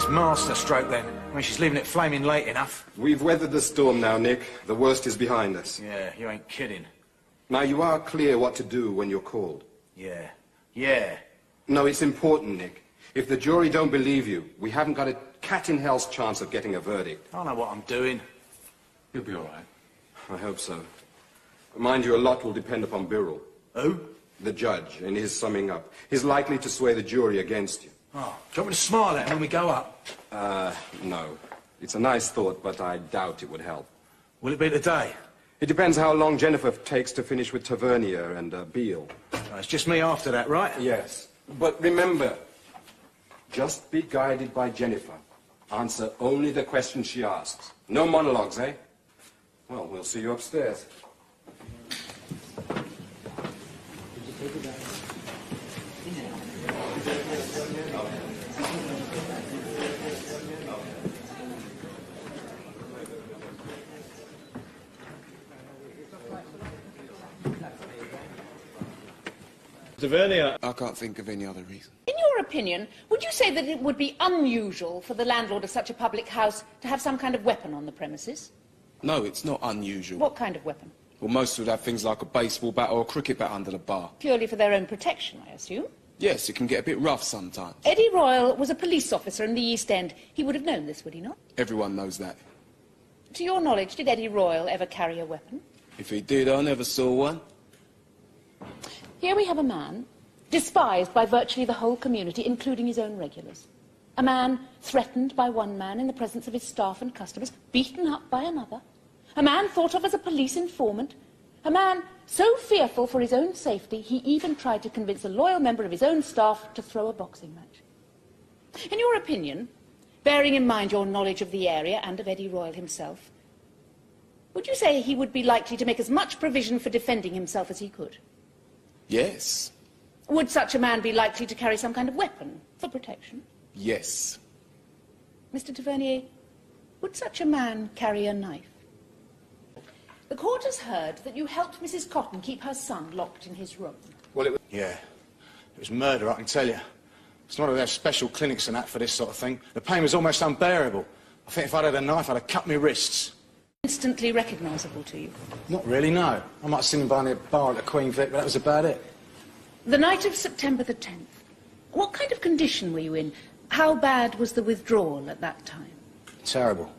this master stroke then? I mean, she's leaving it flaming late enough. We've weathered the storm now, Nick. The worst is behind us. Yeah, you ain't kidding. Now, you are clear what to do when you're called. Yeah. Yeah. No, it's important, Nick. If the jury don't believe you, we haven't got a cat-in-hell's chance of getting a verdict. I know what I'm doing. You'll be all right. I hope so. Mind you, a lot will depend upon Birrell. Who? The judge, in his summing up. He's likely to sway the jury against you. Oh, do you want me to smile at him when we go up? No. It's a nice thought, but I doubt it would help. Will it be today? It depends how long Jennifer takes to finish with Tavernier and Beale. Oh, it's just me after that, right? Yes. But remember, just be guided by Jennifer. Answer only the questions she asks. No monologues, eh? Well, we'll see you upstairs. Tavernier. I can't think of any other reason. In your opinion, would you say that it would be unusual for the landlord of such a public house to have some kind of weapon on the premises? No, it's not unusual. What kind of weapon? Well, most would have things like a baseball bat or a cricket bat under the bar. Purely for their own protection, I assume? Yes, it can get a bit rough sometimes. Eddie Royal was a police officer in the East End. He would have known this, would he not? Everyone knows that. To your knowledge, did Eddie Royal ever carry a weapon? If he did, I never saw one. Here we have a man, despised by virtually the whole community, including his own regulars. A man threatened by one man in the presence of his staff and customers, beaten up by another. A man thought of as a police informant. A man so fearful for his own safety, he even tried to convince a loyal member of his own staff to throw a boxing match. In your opinion, bearing in mind your knowledge of the area and of Eddie Royal himself, would you say he would be likely to make as much provision for defending himself as he could? Yes. Would such a man be likely to carry some kind of weapon for protection? Yes. Mr. Tavernier, would such a man carry a knife? The court has heard that you helped Mrs. Cotton keep her son locked in his room. Well, it was... Yeah. It was murder, I can tell you. It's not that they have special clinics and that for this sort of thing. The pain was almost unbearable. I think if I'd had a knife, I'd have cut my wrists. Instantly recognisable to you? Not really, no. I might have seen him behind a bar at the Queen Vic, but that was about it. The night of September the 10th, what kind of condition were you in? How bad was the withdrawal at that time? Terrible.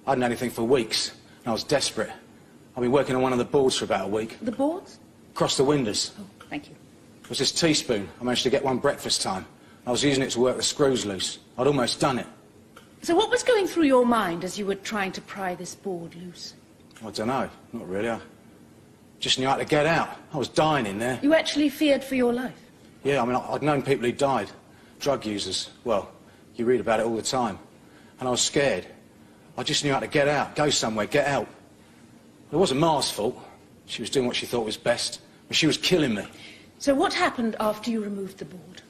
I hadn't had anything for weeks, and I was desperate. I'd been working on one of the boards for about a week. The boards? Across the windows. Oh, thank you. It was this teaspoon. I managed to get one breakfast time. I was using it to work the screws loose. I'd almost done it. So what was going through your mind as you were trying to pry this board loose? I don't know. Not really. I just knew how to get out. I was dying in there. You actually feared for your life? Yeah, I mean, I'd known people who died. Drug users. Well, you read about it all the time. And I was scared. I just knew how to get out, go somewhere, get out. It wasn't Ma's fault. She was doing what she thought was best. But she was killing me. So what happened after you removed the board?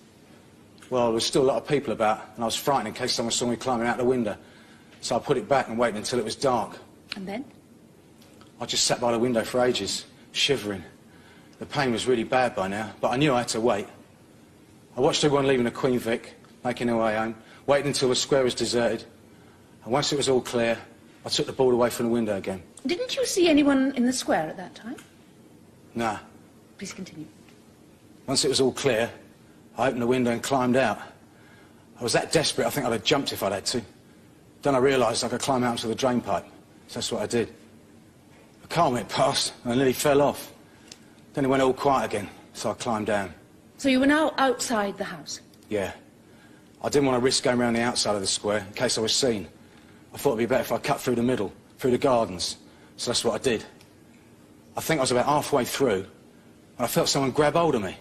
Well, there was still a lot of people about, and I was frightened in case someone saw me climbing out the window. So I put it back and waited until it was dark. And then? I just sat by the window for ages, shivering. The pain was really bad by now, but I knew I had to wait. I watched everyone leaving the Queen Vic, making their way home, waited until the square was deserted. And once it was all clear, I took the board away from the window again. Didn't you see anyone in the square at that time? Nah. Please continue. Once it was all clear, I opened the window and climbed out. I was that desperate, I think I'd have jumped if I'd had to. Then I realised I could climb out onto the drain pipe. So that's what I did. A car went past and I nearly fell off. Then it went all quiet again, so I climbed down. So you were now outside the house? Yeah. I didn't want to risk going around the outside of the square in case I was seen. I thought it'd be better if I cut through the middle, through the gardens. So that's what I did. I think I was about halfway through, and I felt someone grab hold of me.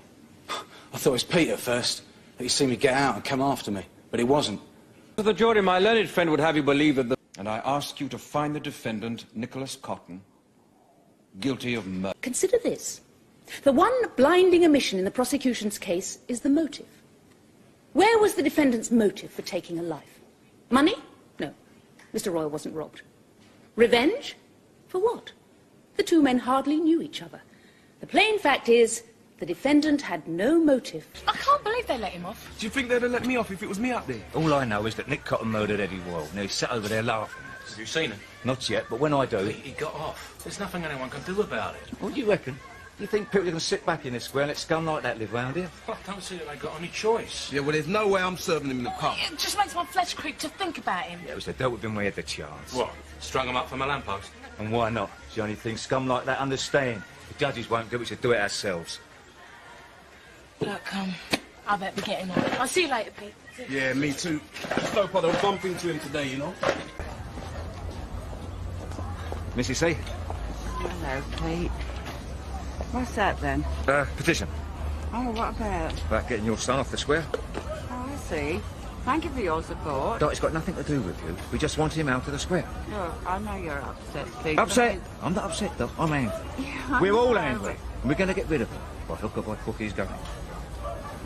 I thought it was Pete at first, that he'd seen me get out and come after me, but it wasn't. To the jury, my learned friend would have you believe that the... And I ask you to find the defendant, Nicholas Cotton, guilty of murder. Consider this. The one blinding omission in the prosecution's case is the motive. Where was the defendant's motive for taking a life? Money? No. Mr. Royal wasn't robbed. Revenge? For what? The two men hardly knew each other. The plain fact is, the defendant had no motive. I can't believe if they let him off. Do you think they'd have let me off if it was me up there? All I know is that Nick Cotton murdered Eddie Royal. Now he's sat over there laughing at us. Have you seen him? Not yet, but when I do... He got off. There's nothing anyone can do about it. What do you reckon? You think people are going to sit back in this square and let scum like that live round here? I don't see that they got any choice. Yeah, well, there's no way I'm serving him in the pub. It just makes my flesh creep to think about him. Yeah, it was the dealt with him we had the chance. What? Strung him up from a lamppost? And why not? It's the only thing scum like that understand. The judges won't do it, we should do it ourselves. Look, I better be getting on. I'll see you later, Pete. Yeah, me too. Just hope I don't bump into him today, you know? Mrs. C? Hello, Pete. What's that, then? Petition. Oh, what about? About getting your son off the square. Oh, I see. Thank you for your support. Doc, it's got nothing to do with you. We just want him out of the square. Look, I know you're upset, Pete. Upset? I'm not upset, Doc. I'm angry. Yeah, We're all know, angry. And we're going to get rid of him. By hook or by crook, he's going.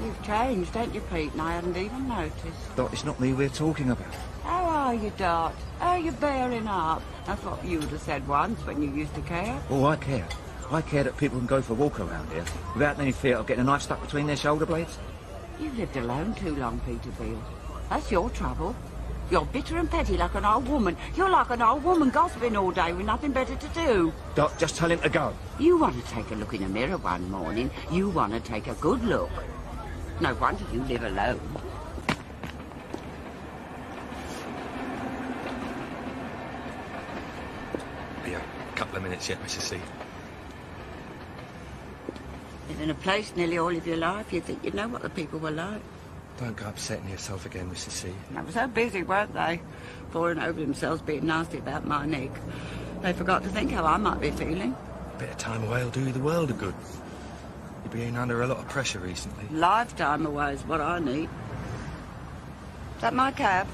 You've changed, don't you, Pete? And I hadn't even noticed. Doc, it's not me we're talking about. How are you, Dot? How are you bearing up? That's what you would have said once when you used to care. Oh, I care. I care that people can go for a walk around here without any fear of getting a knife stuck between their shoulder blades. You've lived alone too long, Peter Beale. That's your trouble. You're bitter and petty like an old woman. You're like an old woman gossiping all day with nothing better to do. Doc, just tell him to go. You want to take a look in a mirror one morning. You want to take a good look. No wonder you live alone. Yeah, a couple of minutes yet, Mrs. C. Live in a place nearly all of your life, you think you know what the people were like. Don't go upsetting yourself again, Mrs. C. They were so busy, weren't they? Falling over themselves, being nasty about my Nick. They forgot to think how I might be feeling. A bit of time away will do you the world of good. You've been under a lot of pressure recently. Lifetime away is what I need. Is that my cab?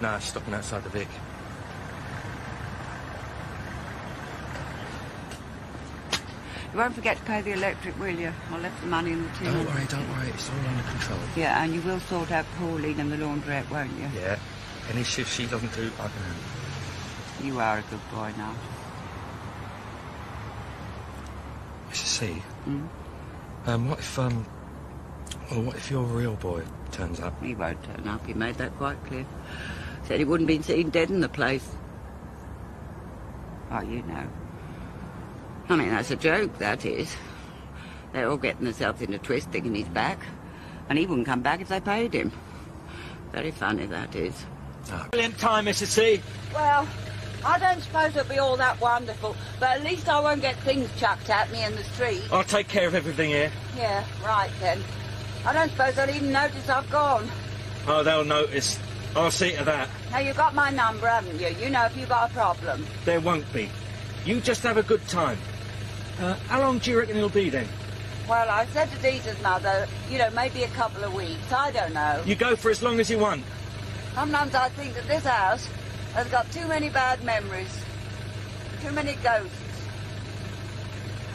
No, it's stopping outside the Vic. You won't forget to pay the electric, will you? I left the money in the tin. Don't worry, it's all under control. Yeah, and you will sort out Pauline and the laundrette, won't you? Yeah, any shift she doesn't do, I can handle. You are a good boy now. Mrs. C, Hmm? what if your real boy turns up? He won't turn up, he made that quite clear. Said he wouldn't be seen dead in the place. Oh, you know. I mean, that's a joke, that is. They're all getting themselves in a twist thinking he's back. And he wouldn't come back if they paid him. Very funny, that is. Brilliant time, Mrs. C. Well, I don't suppose it'll be all that wonderful, but at least I won't get things chucked at me in the street. I'll take care of everything here. Yeah, right then. I don't suppose they'll even notice I've gone. Oh, they'll notice. I'll see to that. Now, you've got my number, haven't you? You know if you've got a problem. There won't be. You just have a good time. How long do you reckon it'll be then? Well, I said to Dita's mother, you know, maybe a couple of weeks. I don't know. You go for as long as you want. Sometimes I think that this house has got too many bad memories. Too many ghosts.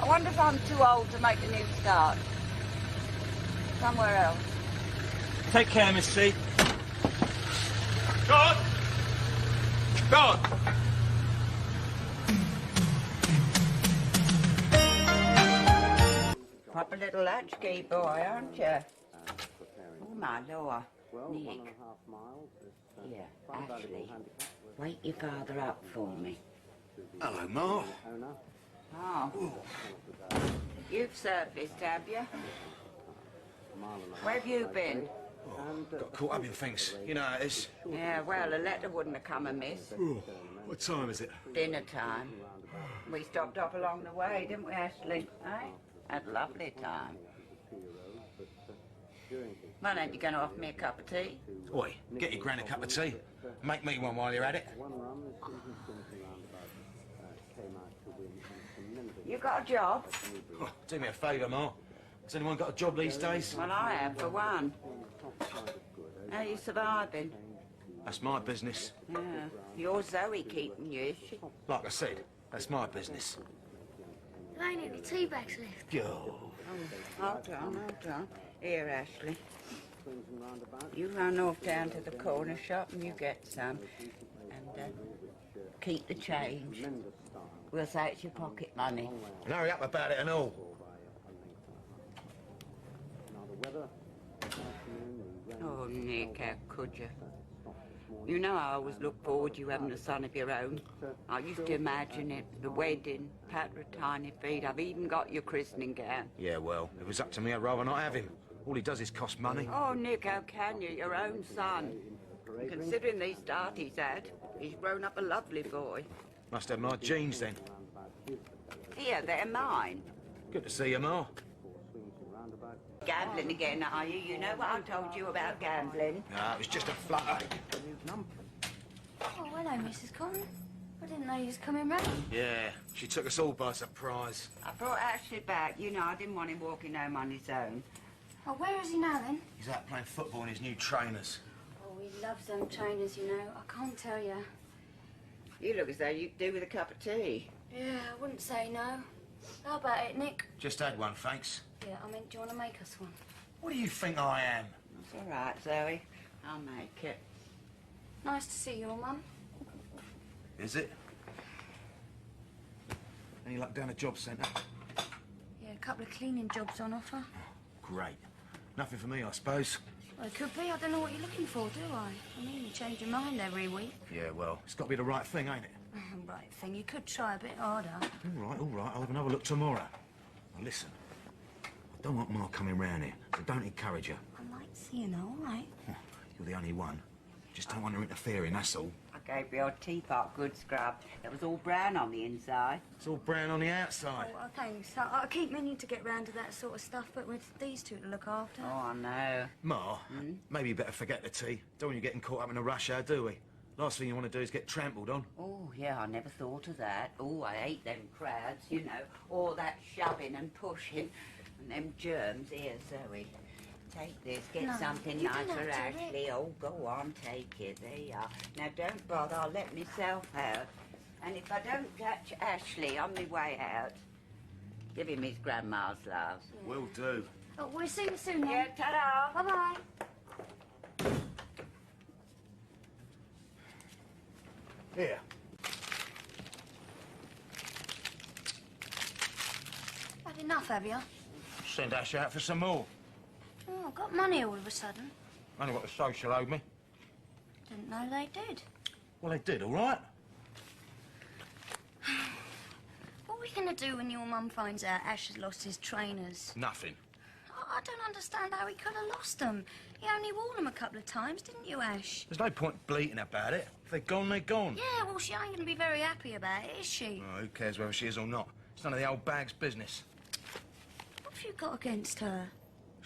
I wonder if I'm too old to make a new start. Somewhere else. Take care, Miss C. God! God! Proper little latchkey boy, aren't you? Oh, my Lord. Nick. Here, Ashley. Wake your father up for me. Hello, Ma. Oh. You've surfaced, have you? Where have you been? Got caught up in things. You know how it is. Yeah, well, a letter wouldn't have come amiss. What time is it? Dinner time. We stopped off along the way, didn't we, Ashley? Eh? Had a lovely time. Well, ain't you going to offer me a cup of tea? Oi, get your gran a cup of tea. Make me one while you're at it. You got a job? Oh, do me a favour, Ma. Has anyone got a job these days? Well, I have, for one. How are you surviving? That's my business. Yeah. Your Zoe keeping you, is she? Like I said, that's my business. There ain't any tea bags left. Yo. Hold on. Here, Ashley. You run off down to the corner shop and you get some. And keep the change. We'll say it's your pocket money. And hurry up about it and all. Nick, how could you? You know I always look forward to you having a son of your own. I used to imagine it, the wedding, patter of tiny feet. I've even got your christening gown. Yeah, well, if it was up to me, I'd rather not have him. All he does is cost money. Oh, Nick, how can you? Your own son. Considering the start he's had, he's grown up a lovely boy. Must have my genes, then. Here, they're mine. Good to see you, Ma. Gambling again, are you? You know what I told you about gambling? No, it was just a flutter. Oh, hello, Mrs. Cotton. I didn't know you was coming round. Yeah, she took us all by surprise. I brought Ashley back. You know, I didn't want him walking home on his own. Oh, where is he now, then? He's out playing football in his new trainers. Oh, he loves them trainers, you know. I can't tell you. You look as though you could do with a cup of tea. Yeah, I wouldn't say no. How about it, Nick? Just had one, thanks. Yeah, I mean, do you want to make us one? What do you think I am? That's all right, Zoe. I'll make it. Nice to see your mum. Is it? Any luck down a job centre? Yeah, a couple of cleaning jobs on offer. Great. Nothing for me, I suppose. Well, it could be. I don't know what you're looking for, do I? I mean, you change your mind every week. Yeah, well, it's got to be the right thing, ain't it? Right thing. You could try a bit harder. All right. I'll have another look tomorrow. Now, listen. I don't want Ma coming round here, so don't encourage her. I might see you now, all right? You're the only one. Just don't want her interfering, that's all. I gave your teapot good scrub. It was all brown on the inside. It's all brown on the outside. Oh, thanks. I keep meaning to get round to that sort of stuff, but with these two to look after. Oh, I know. Ma, maybe you better forget the tea. Don't want you getting caught up in a rush hour, do we? Last thing you want to do is get trampled on. Oh, yeah, I never thought of that. Oh, I hate them crowds, you know. All that shoving and pushing. And them germs. Here, Zoe. Take this. Get No, something you don't nice for have to, Ashley. Oh, go on, take it. There you are. Now, don't bother. I'll let myself out. And if I don't catch Ashley on my way out, give him his grandma's love. Yeah. Will do. Oh, we'll see you soon, then. Yeah, ta-da. Bye-bye. Here. Had enough, have you? Send Ash out for some more. Oh, I've got money all of a sudden. Only what the social owed me. Didn't know they did. Well, they did, all right. What are we going to do when your mum finds out Ash has lost his trainers? Nothing. I don't understand how he could have lost them. He only wore them a couple of times, didn't you, Ash? There's no point bleating about it. If they're gone, they're gone. Yeah, well, she ain't going to be very happy about it, is she? Oh, who cares whether she is or not? It's none of the old bag's business. What have you got against her?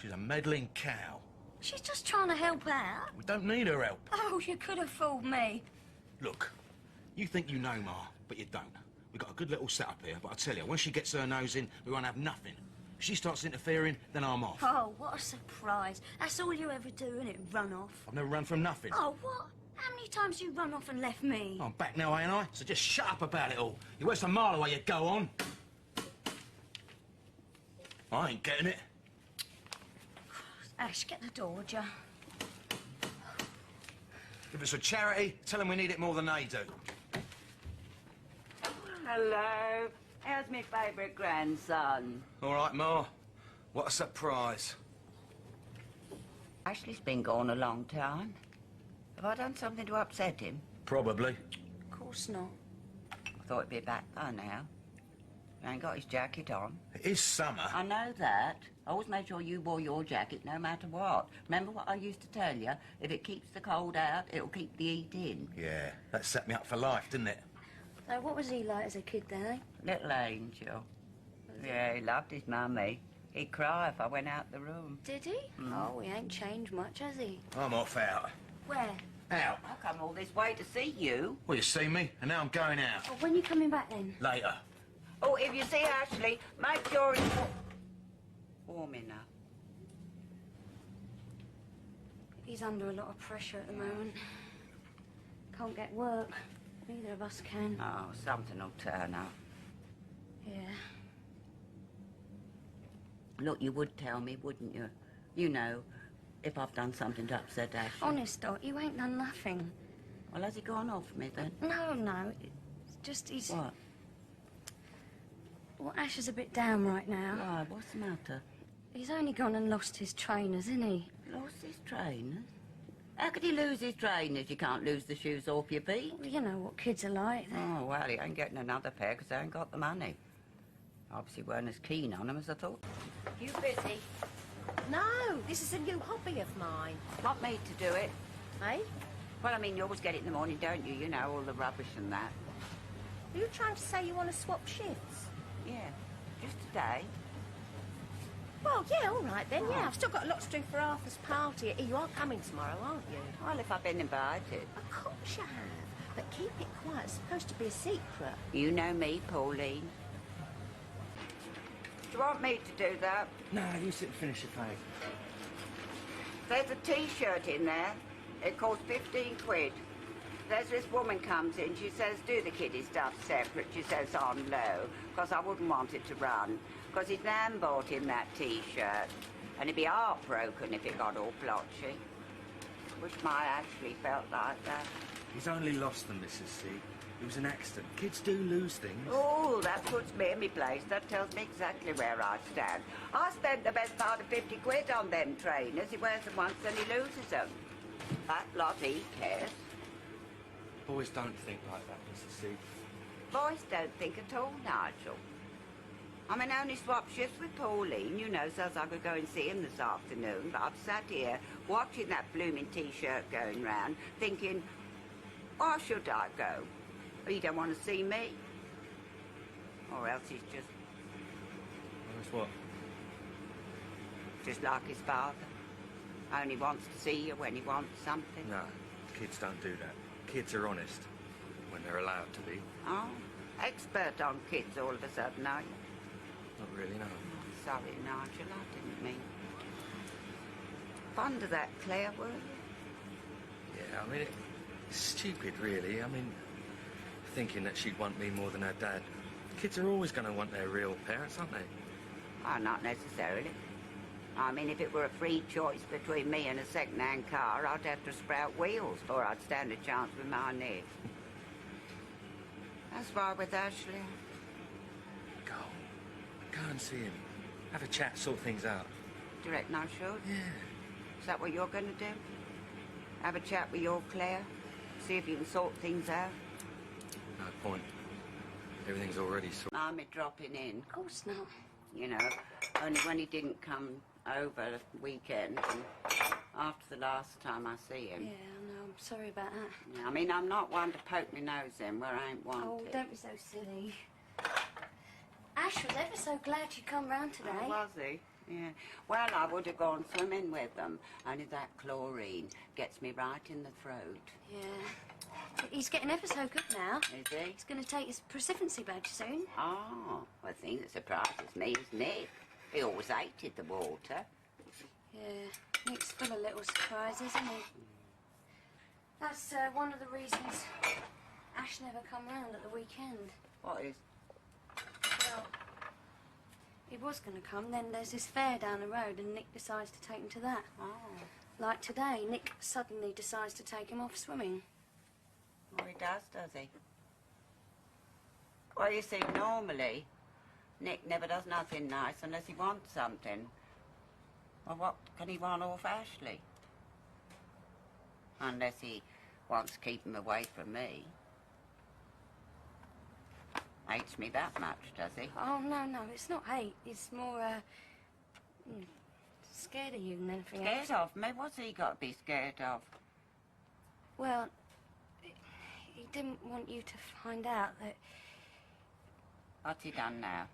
She's a meddling cow. She's just trying to help out. We don't need her help. Oh, you could have fooled me. Look, you think you know Ma, but you don't. We've got a good little setup here, but I tell you, when she gets her nose in, we won't have nothing. If she starts interfering, then I'm off. Oh, what a surprise. That's all you ever do, innit? Run off. I've never run from nothing. Oh, what? How many times you run off and left me? I'm back now, ain't I? So just shut up about it all. You're worse a mile away, you go on. I ain't getting it. Ash, get the door, would you? If it's a charity, tell them we need it more than they do. Hello. How's my favourite grandson? All right, Ma. What a surprise. Ashley's been gone a long time. Have I done something to upset him? Probably. Of course not. I thought he'd be back by now. He ain't got his jacket on. It is summer. I know that. I always made sure you wore your jacket no matter what. Remember what I used to tell you? If it keeps the cold out, it'll keep the heat in. Yeah, that set me up for life, didn't it? So what was he like as a kid then, eh? Little angel. Yeah, he loved his mummy. He'd cry if I went out the room. Did he? Oh, he ain't changed much, has he? I'm off out. Where? Out. I come all this way to see you. Well, you see me, and now I'm going out. Oh, when you coming back then? Later. Oh, if you see Ashley, make sure it's warm enough. He's under a lot of pressure at the moment. Can't get work. Neither of us can. Oh, something will turn up. Yeah. Look, you would tell me, wouldn't you? You know, if I've done something to upset Ashley. Honest, Dot, you ain't done nothing. Well, has he gone off me then? No. It's just he's... What? Well, Ash is a bit down right now. Why, what's the matter? He's only gone and lost his trainers, isn't he? Lost his trainers? How could he lose his trainers? You can't lose the shoes off your feet. Well, you know what kids are like. Oh, well, he ain't getting another pair because they ain't got the money. Obviously weren't as keen on them as I thought. You busy? No, this is a new hobby of mine. Want me to do it? Eh? Well, I mean, you always get it in the morning, don't you? You know, all the rubbish and that. Are you trying to say you want to swap shifts? Yeah, just today. Well, yeah, all right then, yeah. I've still got a lot to do for Arthur's party. You are coming tomorrow, aren't you? Well, if I've been invited. Of course you have. But keep it quiet. It's supposed to be a secret. You know me, Pauline. Do you want me to do that? No, you sit and finish your fag. There's a T-shirt in there. It costs 15 quid. There's this woman comes in, she says, do the kiddie stuff separate, she says, on low, because I wouldn't want it to run, because his nan bought him that T-shirt, and he'd be heartbroken if it got all blotchy. Wish my Ashley felt like that. He's only lost them, Mrs. C. It was an accident. Kids do lose things. Oh, that puts me in my place. That tells me exactly where I stand. I spent the best part of 50 quid on them trainers. He wears them once and he loses them. That lot he cares. Boys don't think like that, Mrs. C. Boys don't think at all, Nigel. I mean, I only swapped shifts with Pauline, you know, so as I could go and see him this afternoon, but I've sat here watching that blooming T-shirt going round, thinking, why should I go? He don't want to see me. Or else he's just... That's what? Just like his father. Only wants to see you when he wants something. No, kids don't do that. Kids are honest, when they're allowed to be. Oh, expert on kids all of a sudden, are you? Not really, no. Oh, sorry, Nigel, I didn't mean... Fond of that Claire, were you? Yeah, I mean, it's stupid, really. I mean, thinking that she'd want me more than her dad. Kids are always going to want their real parents, aren't they? Oh, not necessarily. I mean, if it were a free choice between me and a second-hand car, I'd have to sprout wheels before I'd stand a chance with my Nick. That's why with Ashley... Go and see him. Have a chat, sort things out. Do you reckon I should? Yeah. Is that what you're going to do? Have a chat with your Claire? See if you can sort things out? No point. Everything's already sorted. I'm dropping in. Of course not. You know, only when he didn't come over the weekend and after the last time I see him. Yeah, I know. I'm sorry about that. Yeah, I mean, I'm not one to poke my nose in where I ain't wanted. Oh, don't be so silly. Ash was ever so glad you come round today. Oh, was he? Yeah. Well, I would have gone swimming with them, only that chlorine gets me right in the throat. Yeah. But he's getting ever so good now. Is he? He's going to take his presidency badge soon. Oh, well, the thing that surprises me is Nick. He always hated the water. Yeah, Nick's full of little surprises, isn't he? That's one of the reasons Ash never come round at the weekend. What is? Well, he was going to come, then there's this fair down the road and Nick decides to take him to that. Oh. Like today, Nick suddenly decides to take him off swimming. Oh, he does he? Well, you see, normally, Nick never does nothing nice unless he wants something. Well, what can he want off Ashley? Unless he wants to keep him away from me. Hates me that much, does he? Oh, no, it's not hate. It's more, scared of you than anything else. Scared of me? What's he got to be scared of? Well, he didn't want you to find out that... What's he done now?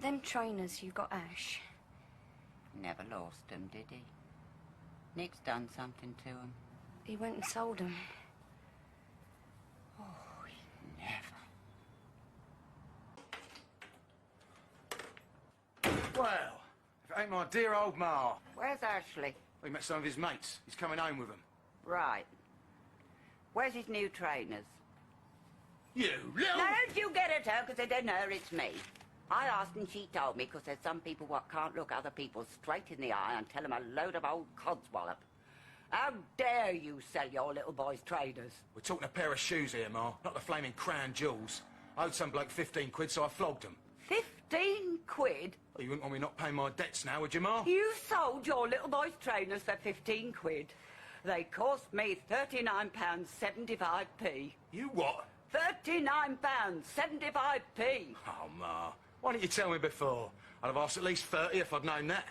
Them trainers you got, Ash. Never lost them, did he? Nick's done something to him. He went and sold them. Oh, he never. Well, if it ain't my dear old Ma. Where's Ashley? We met some of his mates. He's coming home with them. Right. Where's his new trainers? You little... Don't you get at her, because it isn't her, it's me. I asked and she told me, because there's some people what can't look other people straight in the eye and tell them a load of old codswallop. How dare you sell your little boy's trainers? We're talking a pair of shoes here, Ma, not the flaming crown jewels. I owed some bloke 15 quid, so I flogged him. 15 quid? Well, you wouldn't want me not paying my debts now, would you, Ma? You sold your little boy's trainers for 15 quid. They cost me £39.75p. You what? £39.75p. Oh, Ma. Why didn't you tell me before? I'd have asked at least 30 if I'd known that.